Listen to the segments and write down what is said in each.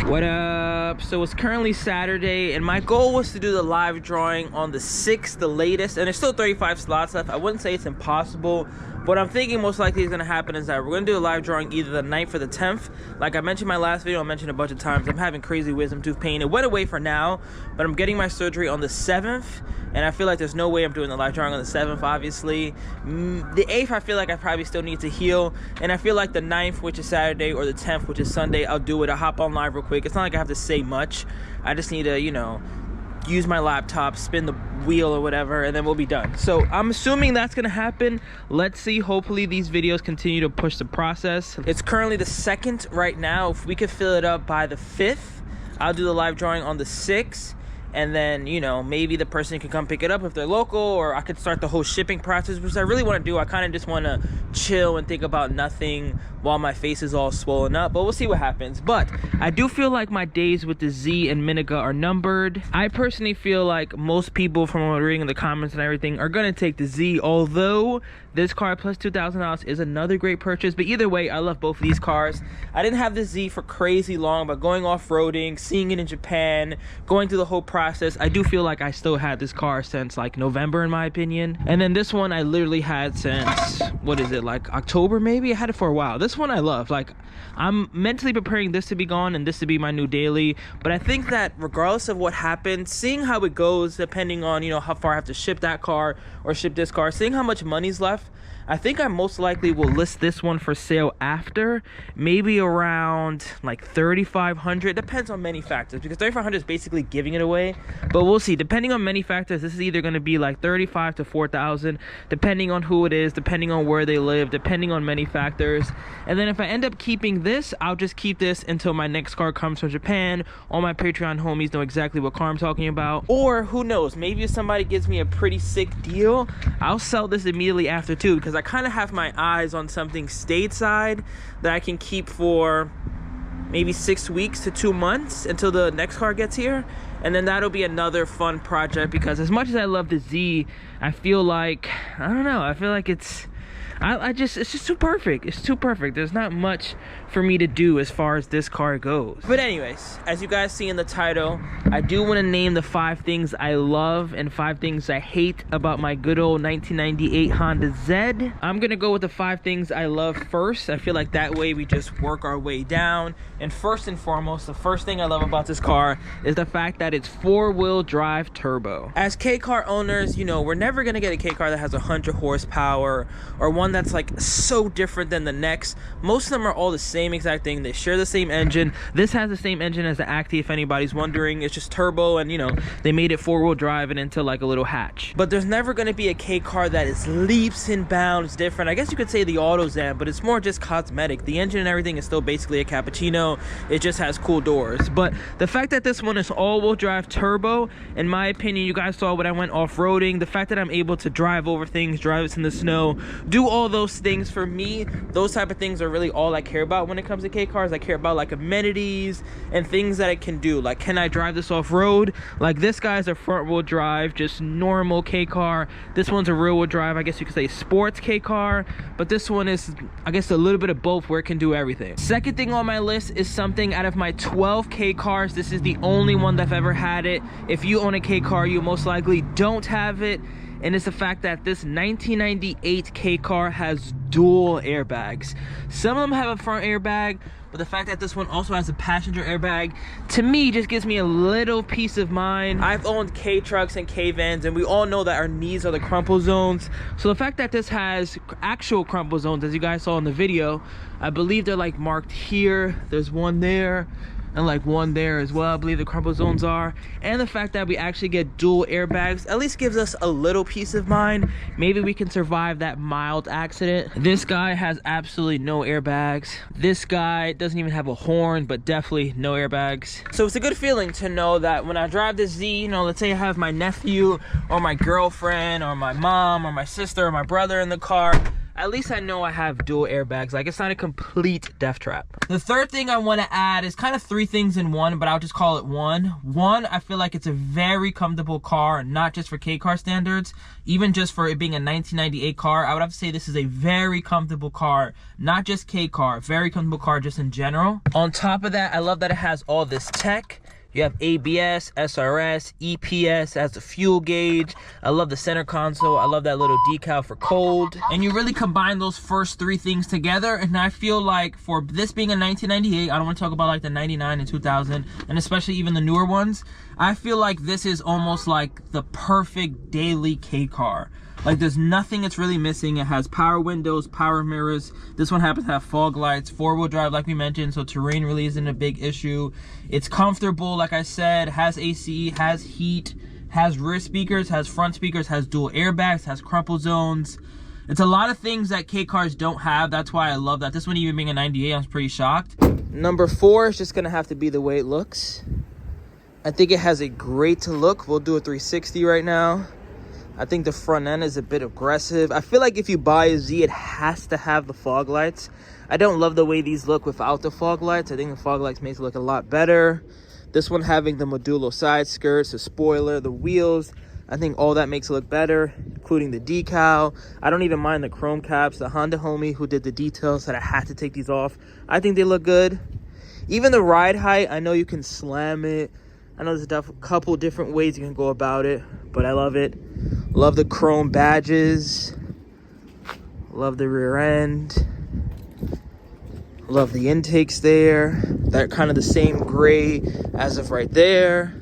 What up? So it's currently Saturday and my goal was to do the live drawing on the 6th, the latest, and there's still 35 slots left. I wouldn't say it's impossible. What I'm thinking most likely is going to happen is that we're going to do a live drawing either the 9th or the 10th. Like I mentioned in my last video, I mentioned a bunch of times, I'm having crazy wisdom tooth pain. It went away for now, but I'm getting my surgery on the 7th, and I feel like there's no way I'm doing the live drawing on the 7th, obviously. The 8th, I feel like I probably still need to heal, and I feel like the 9th, which is Saturday, or the 10th, which is Sunday, I'll do it. I'll hop on live real quick. It's not like I have to say much. I just need to, you know, use my laptop, spin the wheel or whatever, and then we'll be done. So I'm assuming that's gonna happen. Let's see. Hopefully these videos continue to push the process. It's currently the 2nd right now. If we could fill it up by the 5th, I'll do the live drawing on the 6th, and then, you know, maybe the person can come pick it up if they're local, or I could start the whole shipping process, which I really want to do. I kind of just want to chill and think about nothing while my face is all swollen up, but we'll see what happens. But I do feel like my days with the Z and Minica are numbered. I personally feel like most people, from what I'm reading in the comments and everything, are going to take the Z, although this car plus $2,000 is another great purchase. But either way, I love both of these cars. I didn't have the Z for crazy long, but going off-roading, seeing it in Japan, going through the whole process, I do feel like I still had this car since like November, in my opinion. And then this one I literally had since, what is it, like October maybe? I had it for a while. This one I love. Like, I'm mentally preparing this to be gone and this to be my new daily. But I think that regardless of what happens, seeing how it goes, depending on, you know, how far I have to ship that car or ship this car, seeing how much money's left, I think I most likely will list this one for sale after, maybe around like $3,500. Depends on many factors, because $3,500 is basically giving it away. But we'll see. Depending on many factors, this is either going to be like $35,000 to $4,000, depending on who it is, depending on where they live, depending on many factors. And then if I end up keeping this, I'll just keep this until my next car comes from Japan. All my Patreon homies know exactly what car I'm talking about. Or who knows, maybe if somebody gives me a pretty sick deal, I'll sell this immediately after too, because I kind of have my eyes on something stateside that I can keep for maybe 6 weeks to 2 months until the next car gets here. And then that'll be another fun project, because as much as I love the Z, I feel like, I don't know, I feel like it's just too perfect. It's too perfect. There's not much for me to do as far as this car goes. But anyways, as you guys see in the title, I do want to name the 5 things I love and 5 things I hate about my good old 1998 Honda Z. I'm gonna go with the 5 things I love first. I feel like that way we just work our way down. And first and foremost, the first thing I love about this car is the fact that it's 4-wheel drive turbo. As K-car owners, you know, we're never gonna get a K-car that has 100 horsepower or one that's like so different than the next. Most of them are all the same exact thing. They share the same engine. This has the same engine as the Acti, if anybody's wondering. It's just turbo, and you know, they made it 4-wheel drive and into like a little hatch. But there's never going to be a K car that is leaps and bounds different. I guess you could say the AutoZan, but it's more just cosmetic. The engine and everything is still basically a cappuccino. It just has cool doors. But the fact that this one is all-wheel drive turbo, in my opinion, you guys saw when I went off-roading, the fact that I'm able to drive over things, drive us in the snow, do all those things, for me, those type of things are really all I care about when it comes to K cars. I care about like amenities and things that it can do. Like, can I drive this off-road? Like, this guy's a front-wheel drive, just normal K car. This one's a rear-wheel drive, I guess you could say sports K car, but this one is, I guess, a little bit of both, where it can do everything. Second thing on my list is something out of my 12 K cars, this is the only one that I've ever had it. If you own a K car, you most likely don't have it. And it's the fact that this 1998 K car has dual airbags. Some of them have a front airbag, but the fact that this one also has a passenger airbag, to me, just gives me a little peace of mind. I've owned K trucks and K vans, and we all know that our knees are the crumple zones. So the fact that this has actual crumple zones, as you guys saw in the video, I believe they're like marked here. There's one there, and like one there as well, I believe the crumple zones are. And the fact that we actually get dual airbags at least gives us a little peace of mind. Maybe we can survive that mild accident. This guy has absolutely no airbags. This guy doesn't even have a horn, but definitely no airbags. So it's a good feeling to know that when I drive this Z, you know, let's say I have my nephew or my girlfriend or my mom or my sister or my brother in the car, at least I know I have dual airbags. Like, it's not a complete death trap. The third thing I want to add is kind of 3 things in one, but I'll just call it one. One, I feel like it's a very comfortable car, not just for K-car standards, even just for it being a 1998 car. I would have to say this is a very comfortable car, not just K-car, very comfortable car just in general. On top of that, I love that it has all this tech. You have ABS, SRS, EPS as the fuel gauge. I love the center console. I love that little decal for cold. And you really combine those first 3 things together. And I feel like for this being a 1998, I don't want to talk about like the 99 and 2000, and especially even the newer ones. I feel like this is almost like the perfect daily K car. Like, there's nothing it's really missing. It has power windows, power mirrors. This one happens to have fog lights, 4-wheel drive like we mentioned, so terrain really isn't a big issue. It's comfortable, like I said, has AC, has heat, has rear speakers, has front speakers, has dual airbags, has crumple zones. It's a lot of things that K cars don't have. That's why I love that. This one even being a 98, I was pretty shocked. Number 4 is just gonna have to be the way it looks. I think it has a great look. We'll do a 360 right now. I think the front end is a bit aggressive. I feel like if you buy a Z, it has to have the fog lights. I don't love the way these look without the fog lights. I think the fog lights makes it look a lot better. This one having the modulo side skirts, the spoiler, the wheels, I think all that makes it look better, including the decal. I don't even mind the chrome caps. The Honda homie who did the details said I had to take these off. I think they look good. Even the ride height, I know you can slam it. I know there's a couple different ways you can go about it, but I love it. Love the chrome badges. Love the rear end. Love the intakes there. They're kind of the same gray as of right there.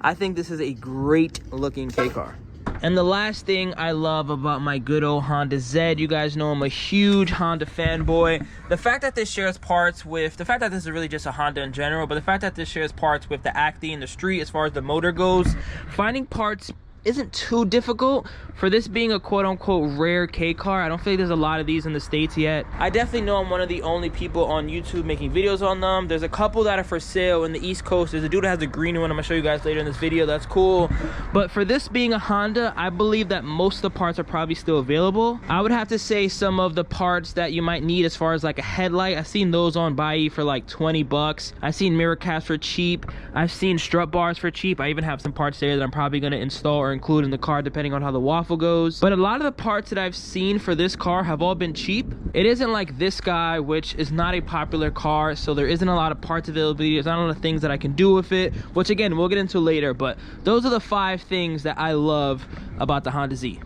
I think this is a great looking K car. And the last thing I love about my good old Honda Z, you guys know I'm a huge Honda fanboy. The fact that this shares parts with, the fact that this is really just a Honda in general, but the fact that this shares parts with the Acti and the Street as far as the motor goes, finding parts isn't too difficult for this being a quote-unquote rare K car. I don't feel like there's a lot of these in the States yet. I definitely know I'm one of the only people on YouTube making videos on them. There's a couple that are for sale in the East Coast. There's a dude that has a green one I'm gonna show you guys later in this video. That's cool. But for this being a Honda, I believe that most of the parts are probably still available. I would have to say some of the parts that you might need as far as like a headlight, I've seen those on Buy for like 20 bucks. I've seen mirror caps for cheap. I've seen strut bars for cheap. I even have some parts there that I'm probably gonna install or include in the car depending on how the waffle goes. But a lot of the parts that I've seen for this car have all been cheap. It isn't like this guy, which is not a popular car, so there isn't a lot of parts availability. There's not a lot of things that I can do with it, which again we'll get into later. But those are the 5 things that I love about the Honda Z.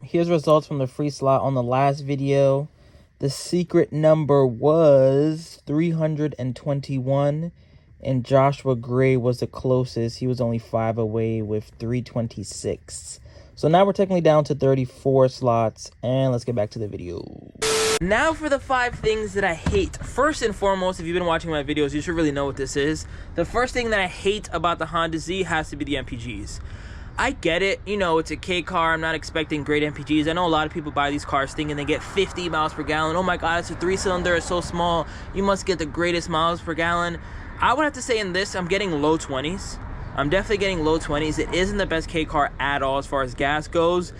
Here's results from the free slot on the last video. The secret number was 321. And Joshua Gray was the closest. He was only 5 away with 326. So now we're technically down to 34 slots. And let's get back to the video. Now for the 5 things that I hate. First and foremost, if you've been watching my videos, you should really know what this is. The first thing that I hate about the Honda Z has to be the MPGs. I get it, you know, it's a K car. I'm not expecting great MPGs. I know a lot of people buy these cars thinking they get 50 miles per gallon. Oh my God, it's a 3-cylinder. It's so small. You must get the greatest miles per gallon. I would have to say in this, I'm getting low 20s. I'm definitely getting low 20s. It isn't the best K car at all as far as gas goes.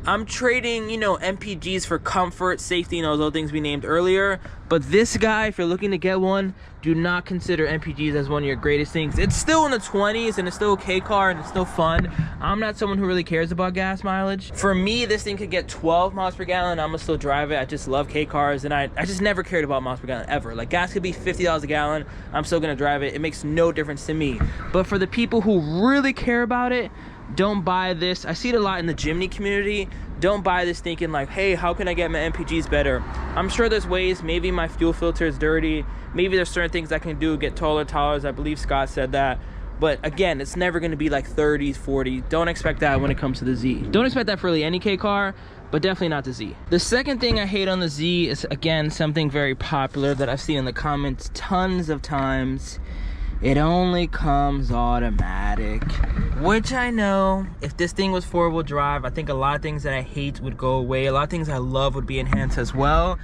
I'm trading, you know, MPGs for comfort, safety, and those other things we named earlier. But this guy, if you're looking to get one, do not consider MPGs as one of your greatest things. It's still in the 20s, and it's still a K car, and it's still fun. I'm not someone who really cares about gas mileage. For me, this thing could get 12 miles per gallon. I'm gonna still drive it. I just love K cars, and I just never cared about miles per gallon, ever. Like, gas could be $50 a gallon. I'm still gonna drive it. It makes no difference to me. But for the people who really care about it, don't buy this. I see it a lot in the Jimny community. Don't buy this thinking like, hey, how can I get my MPGs better? I'm sure there's ways. Maybe my fuel filter is dirty. Maybe there's certain things I can do, get taller tires. I believe Scott said that. But again, it's never going to be like 30s, 40s. Don't expect that when it comes to the Z. Don't expect that for really any K car, but definitely not the Z. The second thing I hate on the Z is, again, something very popular that I've seen in the comments tons of times. It only comes automatic, which I know if this thing was 4-wheel drive, I think a lot of things that I hate would go away. A lot of things I love would be enhanced as well.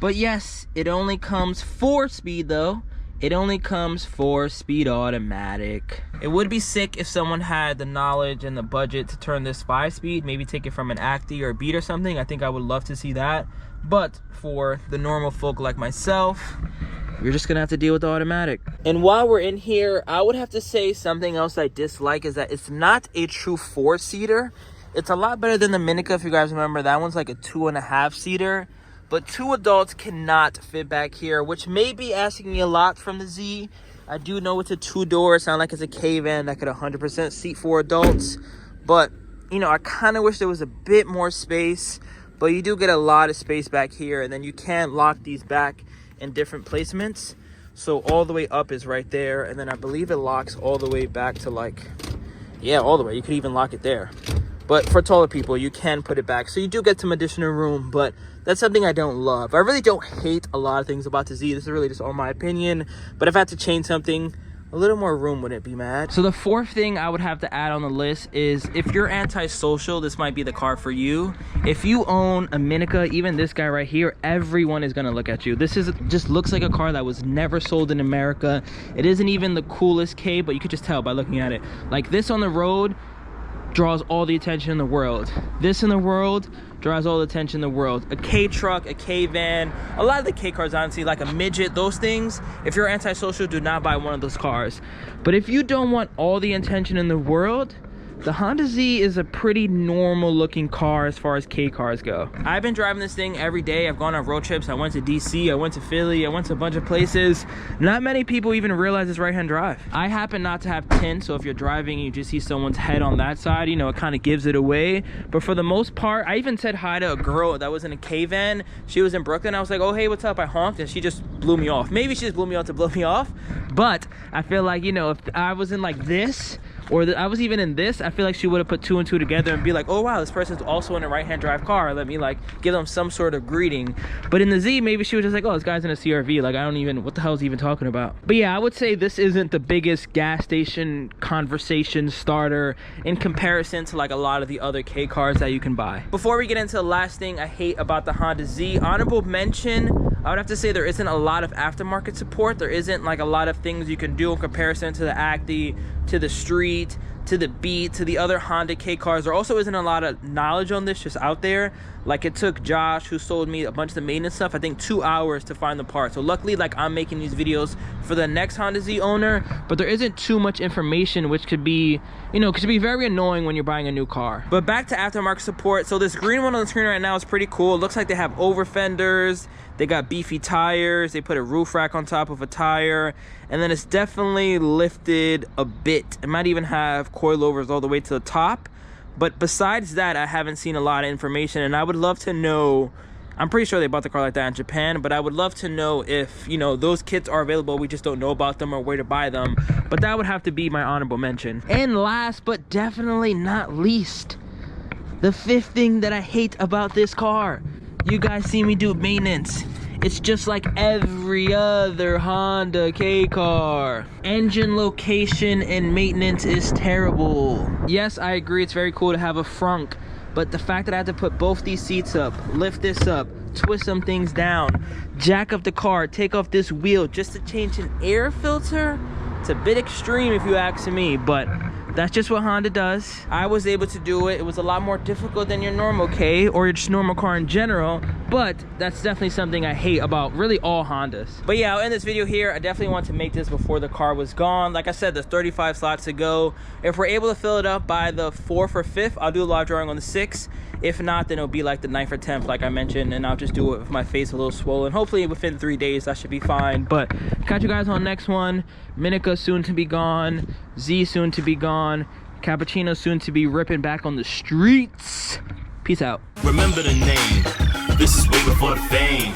But yes, it only comes 4-speed though. It only comes 4-speed automatic. It would be sick if someone had the knowledge and the budget to turn this 5-speed, maybe take it from an Acti or a Beat or something. I think I would love to see that. But for the normal folk like myself, you're just gonna have to deal with the automatic. And while we're in here, I would have to say something else I dislike is that it's not a true 4-seater. It's a lot better than the Minica, if you guys remember. That one's like a 2.5-seater. But 2 adults cannot fit back here, which may be asking me a lot from the Z. I do know it's a 2-door. It sounds like it's a K-van that could 100% seat 4 adults. But, you know, I kind of wish there was a bit more space. But you do get a lot of space back here. And then you can lock these back in different placements. So all the way up is right there. And then I believe it locks all the way back to like, yeah, all the way. You could even lock it there. But for taller people, you can put it back. So you do get some additional room, but that's something I don't love. I really don't hate a lot of things about the Z. This is really just all my opinion. But if I had to change something, a little more room wouldn't be mad. So the fourth thing I would have to add on the list is if you're antisocial, this might be the car for you. If you own a Minica, even this guy right here, everyone is gonna look at you. This is just looks like a car that was never sold in America. It isn't even the coolest K, but you could just tell by looking at it. Like this on the road draws all the attention in the world. This in the world draws all the attention in the world. A K truck, a K van, a lot of the K cars honestly, like a midget, those things, if you're antisocial, do not buy one of those cars. But if you don't want all the attention in the world, the Honda Z is a pretty normal looking car as far as K cars go. I've been driving this thing every day. I've gone on road trips. I went to DC, I went to Philly, I went to a bunch of places. Not many people even realize it's right-hand drive. I happen not to have tint, so if you're driving and you just see someone's head on that side, you know, it kind of gives it away. But for the most part, I even said hi to a girl that was in a K van. She was in Brooklyn. I was like, oh, hey, what's up? I honked and she just blew me off. Maybe she just blew me off to blow me off. But I feel like, you know, if I was in like this, or I was even in this, I feel like she would have put 2 and 2 together and be like, oh wow, this person's also in a right-hand drive car. Let me like give them some sort of greeting. But in the Z, maybe she was just like, oh, this guy's in a CRV. Like, I don't even, what the hell is he even talking about? But yeah, I would say this isn't the biggest gas station conversation starter in comparison to like a lot of the other K cars that you can buy. Before we get into the last thing I hate about the Honda Z, honorable mention, I would have to say there isn't a lot of aftermarket support. There isn't like a lot of things you can do in comparison to the Acti, to the Street, to the Beat, to the other Honda K cars. There also isn't a lot of knowledge on this just out there. Like it took Josh, who sold me a bunch of the maintenance stuff, I think 2 hours to find the part. So luckily, like I'm making these videos for the next Honda Z owner, but there isn't too much information, which could be, you know, could be very annoying when you're buying a new car. But back to aftermarket support. So this green one on the screen right now is pretty cool. It looks like they have over fenders. They got beefy tires. They put a roof rack on top of a tire. And then it's definitely lifted a bit. It might even have coilovers all the way to the top. But besides that, I haven't seen a lot of information. And I would love to know, I'm pretty sure they bought the car like that in Japan, but I would love to know if, you know, those kits are available. We just don't know about them or where to buy them. But that would have to be my honorable mention. And last but definitely not least, the fifth thing that I hate about this car. You guys see me do maintenance. It's just like every other Honda K car. Engine location and maintenance is terrible. Yes, I agree, it's very cool to have a frunk, but the fact that I have to put both these seats up, lift this up, twist some things down, jack up the car, take off this wheel just to change an air filter, it's a bit extreme if you ask me, but that's just what Honda does. I was able to do it. It was a lot more difficult than your normal K or your just normal car in general, but that's definitely something I hate about really all Hondas. But yeah, I'll end this video here. I definitely want to make this before the car was gone. Like I said, there's 35 slots to go. If we're able to fill it up by the 4th or 5th, I'll do a live drawing on the 6th. If not, then it'll be like the 9th or 10th, like I mentioned, and I'll just do it with my face a little swollen. Hopefully within 3 days, that should be fine. But catch you guys on the next one. Minica soon to be gone. Z soon to be gone. Cappuccino soon to be ripping back on the streets. Peace out. Remember the name. This is way before the fame.